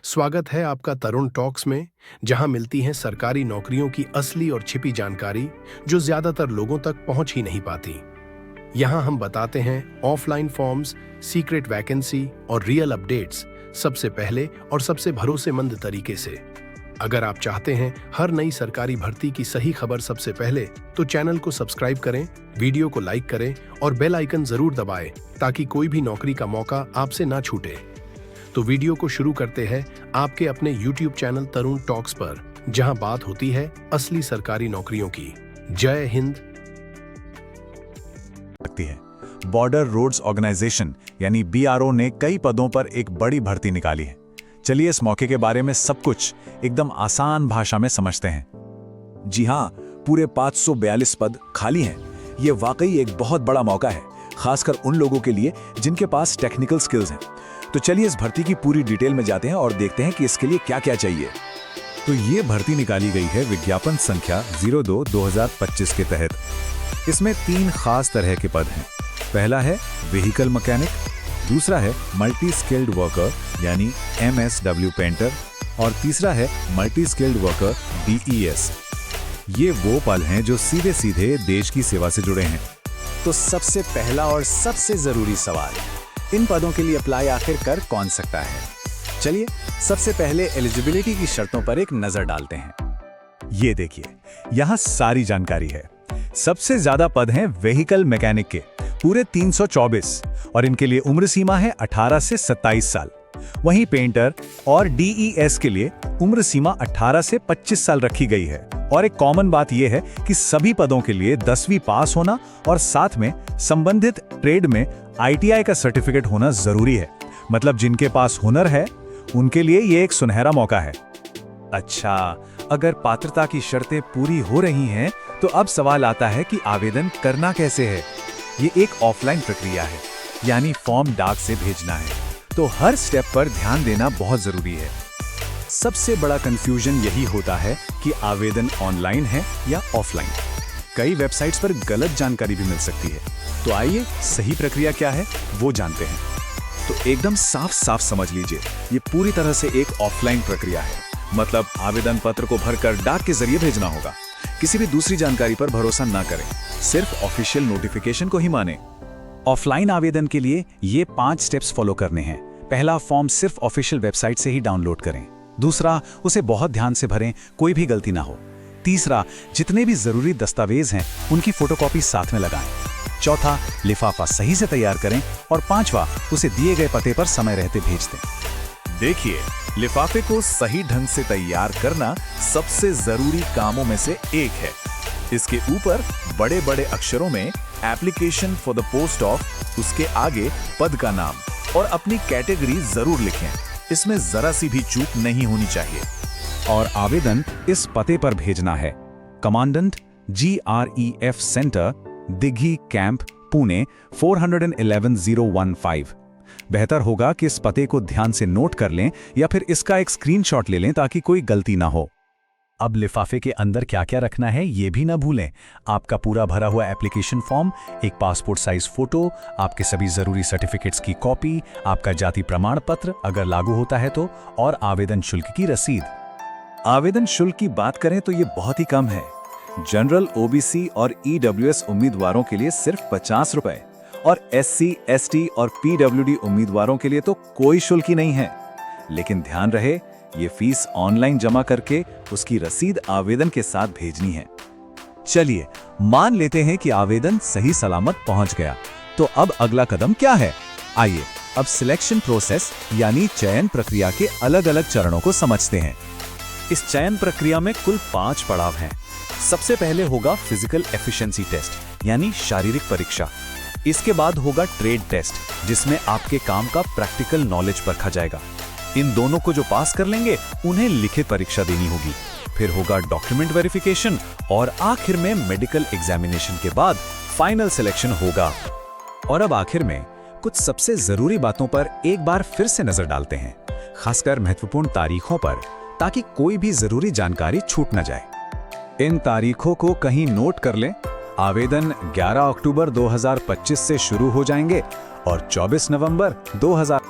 स्वागत है आपका तरुण टॉक्स में, जहां मिलती हैं सरकारी नौकरियों की असली और छिपी जानकारी जो ज्यादातर लोगों तक पहुंच ही नहीं पाती। यहां हम बताते हैं ऑफलाइन फॉर्म्स, सीक्रेट वैकेंसी और रियल अपडेट्स सबसे पहले और सबसे भरोसेमंद तरीके से। अगर आप चाहते हैं हर नई सरकारी भर्ती की सही खबर सबसे पहले, तो चैनल को सब्सक्राइब करें, वीडियो को लाइक करें और बेल आइकन जरूर दबाएं ताकि कोई भी नौकरी का मौका आपसे ना छूटे। तो वीडियो को शुरू करते हैं आपके अपने YouTube चैनल तरुण टॉक्स पर, जहां बात होती है असली सरकारी नौकरियों की। जय हिंद। बॉर्डर रोड्स ऑर्गेनाइजेशन यानी BRO ने कई पदों पर एक बड़ी भर्ती निकाली है। चलिए इस मौके के बारे में सब कुछ एकदम आसान भाषा में समझते हैं। जी हाँ, पूरे 542 पद खाली हैं। ये वाकई एक बहुत बड़ा मौका है, खासकर उन लोगों के लिए जिनके पास टेक्निकल स्किल्स हैं। तो चलिए इस भर्ती की पूरी डिटेल में जाते हैं और देखते हैं कि इसके लिए क्या क्या चाहिए। तो ये भर्ती निकाली गई है विज्ञापन संख्या 02/2025 के तहत। इसमें 3 खास तरह के पद हैं। पहला है व्हीकल मैकेनिक, दूसरा है मल्टी स्किल्ड वर्कर यानी MSW पेंटर और तीसरा है मल्टी स्किल्ड वर्कर DES। ये वो पद हैं जो सीधे सीधे देश की सेवा से जुड़े हैं। तो सबसे पहला और सबसे जरूरी सवाल, इन पदों के लिए अप्लाई आखिर कर कौन सकता है? चलिए सबसे पहले एलिजिबिलिटी की शर्तों पर एक नजर डालते हैं। ये देखिए, यहाँ सारी जानकारी है। सबसे ज्यादा पद हैं व्हीकल मैकेनिक के, पूरे 324, और इनके लिए उम्र सीमा है 18 से 27 साल। वहीं पेंटर और DES के लिए उम्र सीमा 18 से 25 साल रखी गई है। और एक कॉमन बात यह है कि सभी पदों के लिए 10वीं पास होना और साथ में संबंधित ट्रेड में ITI का सर्टिफिकेट होना जरूरी है। मतलब जिनके पास हुनर है उनके लिए यह एक सुनहरा मौका है। अच्छा, अगर पात्रता की शर्तें पूरी हो रही हैं, तो अब सवाल आता है कि आवेदन करना कैसे है। ये एक ऑफलाइन प्रक्रिया है, यानी फॉर्म डाक से भेजना है। तो हर स्टेप पर ध्यान देना बहुत जरूरी है। सबसे बड़ा कंफ्यूजन यही होता है कि आवेदन ऑनलाइन है या ऑफलाइन। कई वेबसाइट्स पर गलत जानकारी भी मिल सकती है। तो आइए सही प्रक्रिया क्या है वो जानते हैं। तो एकदम साफ साफ समझ लीजिए, ये पूरी तरह से एक ऑफलाइन प्रक्रिया है। मतलब आवेदन पत्र को भरकर डाक के जरिए भेजना होगा। किसी भी दूसरी जानकारी पर भरोसा ना करें, सिर्फ ऑफिशियल नोटिफिकेशन को ही माने। ऑफलाइन आवेदन के लिए ये 5 स्टेप्स फॉलो करने हैं। पहला, फॉर्म सिर्फ ऑफिशियल वेबसाइट से ही डाउनलोड करें। दूसरा, उसे बहुत ध्यान से भरें, कोई भी गलती ना हो। तीसरा, जितने भी जरूरी दस्तावेज हैं उनकी फोटोकॉपी साथ में लगाएं। चौथा, लिफाफा सही से तैयार करें। और पांचवा, उसे दिए गए पते पर समय रहते भेज दें। देखिए, लिफाफे को सही ढंग से तैयार करना सबसे जरूरी कामों में से एक है। इसके ऊपर बड़े बड़े अक्षरों में application for the post of, उसके आगे पद का नाम और अपनी कैटेगरी जरूर लिखें। इसमें जरा सी भी चूक नहीं होनी चाहिए। और आवेदन इस पते पर भेजना है: commandant GREF centre, Dighi camp, Pune 411015। बेहतर होगा कि इस पते को ध्यान से नोट कर लें या फिर इसका एक स्क्रीनशॉट ले लें ताकि कोई गलती ना हो। अब लिफाफे के अंदर क्या क्या रखना है ये भी ना भूलें। आपका पूरा भरा हुआ एप्लीकेशन फॉर्म, एक पासपोर्ट साइज फोटो, आपके सभी जरूरी सर्टिफिकेट्स की कॉपी, आपका जाति प्रमाण पत्र अगर लागू होता है तो, और आवेदन शुल्क की रसीद। आवेदन शुल्क की बात करें तो ये बहुत ही कम है। जनरल, OBC और EWS उम्मीदवारों के लिए सिर्फ 50 रुपए, और SC, ST और PWD उम्मीदवारों के लिए तो कोई शुल्क ही नहीं है। लेकिन ध्यान रहे, ये फीस ऑनलाइन जमा करके उसकी रसीद आवेदन के साथ भेजनी है। चलिए मान लेते हैं कि आवेदन सही सलामत पहुंच गया। तो अब अगला कदम क्या है? आइए अब सिलेक्शन प्रोसेस यानी चयन प्रक्रिया के अलग अलग चरणों को समझते हैं। इस चयन प्रक्रिया में कुल 5 पड़ाव हैं। सबसे पहले होगा फिजिकल एफिशिएंसी टेस्ट यानी शारीरिक परीक्षा। इसके बाद होगा ट्रेड टेस्ट, जिसमें आपके काम का प्रैक्टिकल नॉलेज परखा जाएगा। इन दोनों को जो पास कर लेंगे उन्हें लिखित परीक्षा देनी होगी। फिर होगा डॉक्यूमेंट वेरिफिकेशन और आखिर में मेडिकल एग्जामिनेशन के बाद फाइनल सिलेक्शन होगा। और अब आखिर में कुछ सबसे जरूरी बातों पर एक बार फिर से नजर डालते हैं, खासकर महत्वपूर्ण तारीखों पर, ताकि कोई भी जरूरी जानकारी छूट न जाए। इन तारीखों को कहीं नोट कर लें। आवेदन 11 अक्टूबर 2025 से शुरू हो जाएंगे और 24 नवंबर 2000